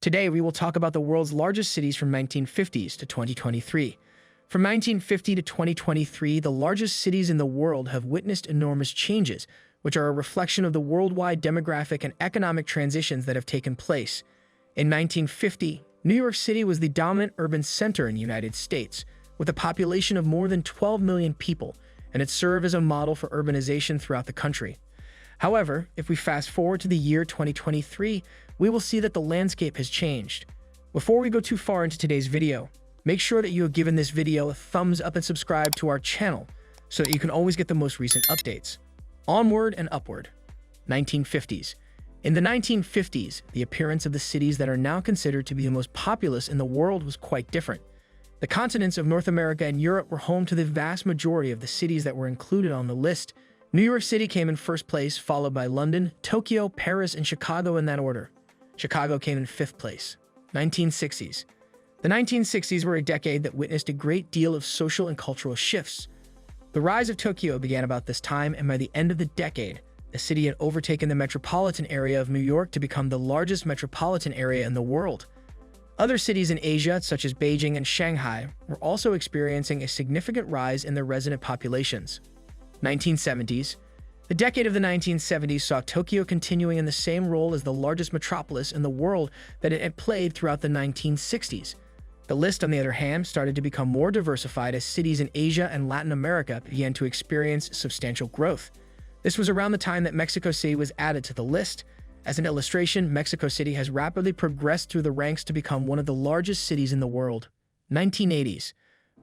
Today, we will talk about the world's largest cities from 1950s to 2023. From 1950 to 2023, the largest cities in the world have witnessed enormous changes, which are a reflection of the worldwide demographic and economic transitions that have taken place. In 1950, New York City was the dominant urban center in the United States, with a population of more than 12 million people, and it served as a model for urbanization throughout the country. However, if we fast forward to the year 2023, we will see that the landscape has changed. Before we go too far into today's video, make sure that you have given this video a thumbs up and subscribe to our channel so that you can always get the most recent updates. Onward and upward. 1950s. In the 1950s, the appearance of the cities that are now considered to be the most populous in the world was quite different. The continents of North America and Europe were home to the vast majority of the cities that were included on the list. New York City came in first place, followed by London, Tokyo, Paris, and Chicago in that order. Chicago came in fifth place. 1960s. The 1960s were a decade that witnessed a great deal of social and cultural shifts. The rise of Tokyo began about this time, and by the end of the decade, the city had overtaken the metropolitan area of New York to become the largest metropolitan area in the world. Other cities in Asia, such as Beijing and Shanghai, were also experiencing a significant rise in their resident populations. 1970s. The decade of the 1970s saw Tokyo continuing in the same role as the largest metropolis in the world that it had played throughout the 1960s. The list, on the other hand, started to become more diversified as cities in Asia and Latin America began to experience substantial growth. This was around the time that Mexico City was added to the list. As an illustration, Mexico City has rapidly progressed through the ranks to become one of the largest cities in the world. 1980s.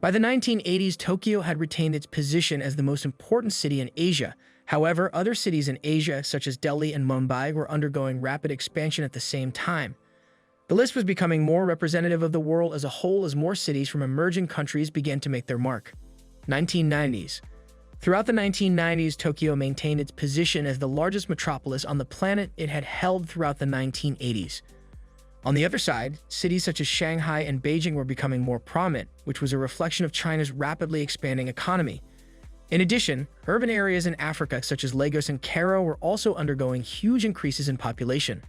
By the 1980s, Tokyo had retained its position as the most important city in Asia. However, other cities in Asia, such as Delhi and Mumbai, were undergoing rapid expansion at the same time. The list was becoming more representative of the world as a whole as more cities from emerging countries began to make their mark. 1990s. Throughout the 1990s, Tokyo maintained its position as the largest metropolis on the planet it had held throughout the 1980s. On the other side, cities such as Shanghai and Beijing were becoming more prominent, which was a reflection of China's rapidly expanding economy. In addition, urban areas in Africa such as Lagos and Cairo were also undergoing huge increases in population.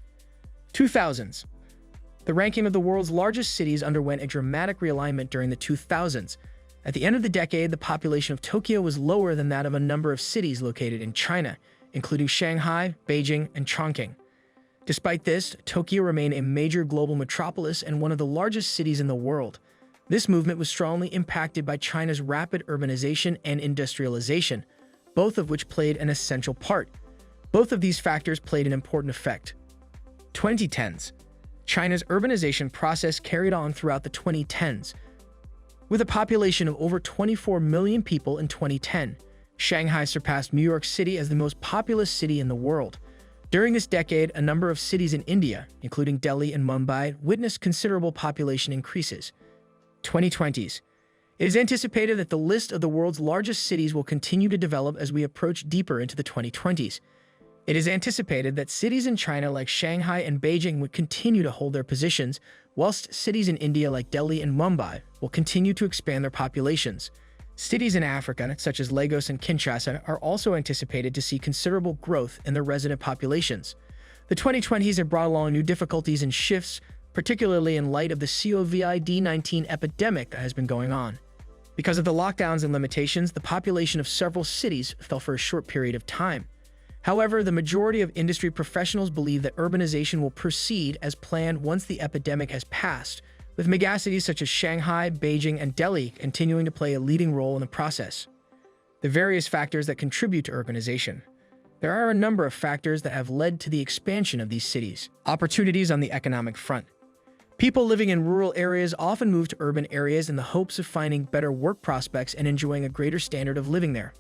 2000s. The ranking of the world's largest cities underwent a dramatic realignment during the 2000s. At the end of the decade, the population of Tokyo was lower than that of a number of cities located in China, including Shanghai, Beijing, and Chongqing. Despite this, Tokyo remained a major global metropolis and one of the largest cities in the world. This movement was strongly impacted by China's rapid urbanization and industrialization, both of which played an essential part. Both of these factors played an important effect. 2010s. China's urbanization process carried on throughout the 2010s. With a population of over 24 million people in 2010, Shanghai surpassed New York City as the most populous city in the world. During this decade, a number of cities in India, including Delhi and Mumbai, witnessed considerable population increases. 2020s. It is anticipated that the list of the world's largest cities will continue to develop as we approach deeper into the 2020s. It is anticipated that cities in China like Shanghai and Beijing would continue to hold their positions, whilst cities in India like Delhi and Mumbai will continue to expand their populations. Cities in Africa, such as Lagos and Kinshasa, are also anticipated to see considerable growth in their resident populations. The 2020s have brought along new difficulties and shifts, particularly in light of the COVID-19 epidemic that has been going on. Because of the lockdowns and limitations, the population of several cities fell for a short period of time. However, the majority of industry professionals believe that urbanization will proceed as planned once the epidemic has passed, with megacities such as Shanghai, Beijing, and Delhi continuing to play a leading role in the process. The various factors that contribute to urbanization. There are a number of factors that have led to the expansion of these cities. Opportunities on the economic front. People living in rural areas often move to urban areas in the hopes of finding better work prospects and enjoying a greater standard of living there.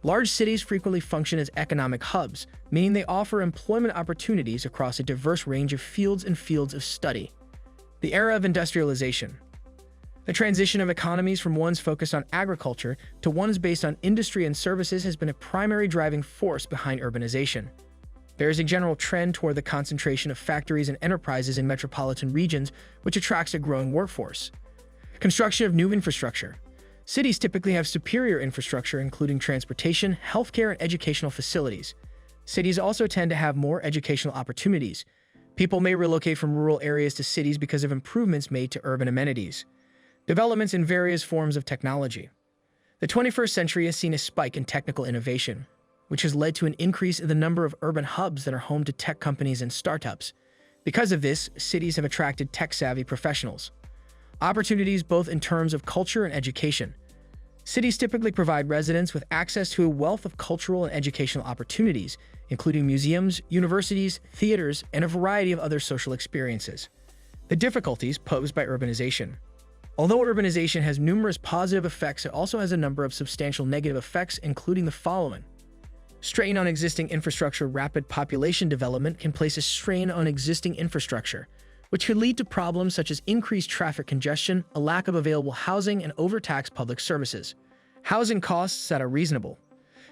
Large cities frequently function as economic hubs, meaning they offer employment opportunities across a diverse range of fields and fields of study. The era of industrialization. The transition of economies from ones focused on agriculture to ones based on industry and services has been a primary driving force behind urbanization. There is a general trend toward the concentration of factories and enterprises in metropolitan regions, which attracts a growing workforce. Construction of new infrastructure. Cities typically have superior infrastructure, including transportation, healthcare, and educational facilities. Cities also tend to have more educational opportunities. People may relocate from rural areas to cities because of improvements made to urban amenities. Developments in various forms of technology. The 21st century has seen a spike in technical innovation, which has led to an increase in the number of urban hubs that are home to tech companies and startups. Because of this, cities have attracted tech-savvy professionals. Opportunities both in terms of culture and education. Cities typically provide residents with access to a wealth of cultural and educational opportunities, including museums, universities, theaters, and a variety of other social experiences. The difficulties posed by urbanization. Although urbanization has numerous positive effects, it also has a number of substantial negative effects, including the following. Strain on existing infrastructure. Rapid population development can place a strain on existing infrastructure, which could lead to problems such as increased traffic congestion, a lack of available housing, and overtaxed public services. Housing costs that are reasonable.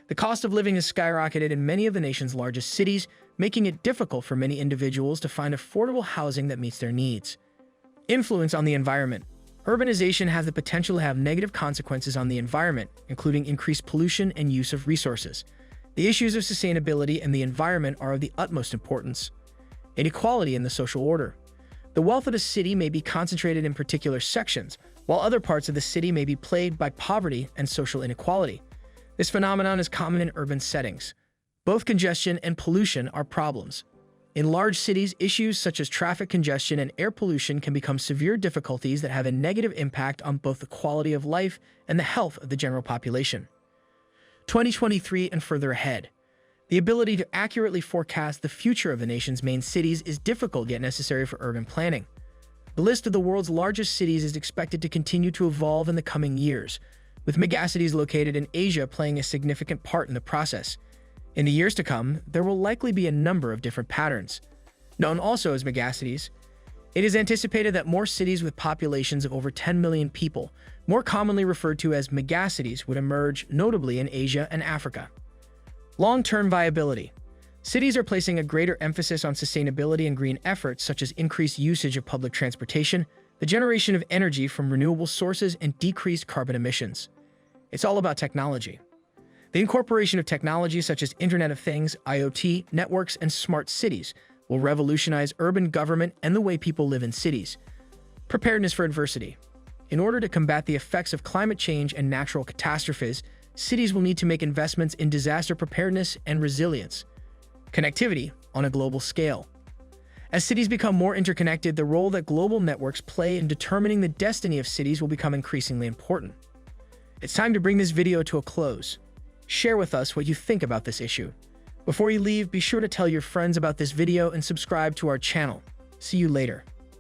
The cost of living has skyrocketed in many of the nation's largest cities, making it difficult for many individuals to find affordable housing that meets their needs. Influence on the environment. Urbanization has the potential to have negative consequences on the environment, including increased pollution and use of resources. The issues of sustainability and the environment are of the utmost importance. Inequality in the social order. The wealth of a city may be concentrated in particular sections, while other parts of the city may be plagued by poverty and social inequality. This phenomenon is common in urban settings. Both congestion and pollution are problems. In large cities, issues such as traffic congestion and air pollution can become severe difficulties that have a negative impact on both the quality of life and the health of the general population. 2023 and further ahead. The ability to accurately forecast the future of the nation's main cities is difficult yet necessary for urban planning. The list of the world's largest cities is expected to continue to evolve in the coming years, with megacities located in Asia playing a significant part in the process. In the years to come, there will likely be a number of different patterns. Known also as megacities, it is anticipated that more cities with populations of over 10 million people, more commonly referred to as megacities, would emerge, notably in Asia and Africa. Long-term viability. Cities are placing a greater emphasis on sustainability and green efforts such as increased usage of public transportation, the generation of energy from renewable sources, and decreased carbon emissions. It's all about technology. The incorporation of technology such as Internet of Things, IoT, networks, and smart cities will revolutionize urban government and the way people live in cities. Preparedness for adversity. In order to combat the effects of climate change and natural catastrophes, cities will need to make investments in disaster preparedness and resilience. Connectivity on a global scale. As cities become more interconnected, the role that global networks play in determining the destiny of cities will become increasingly important. It's time to bring this video to a close. Share with us what you think about this issue. Before you leave, be sure to tell your friends about this video and subscribe to our channel. See you later.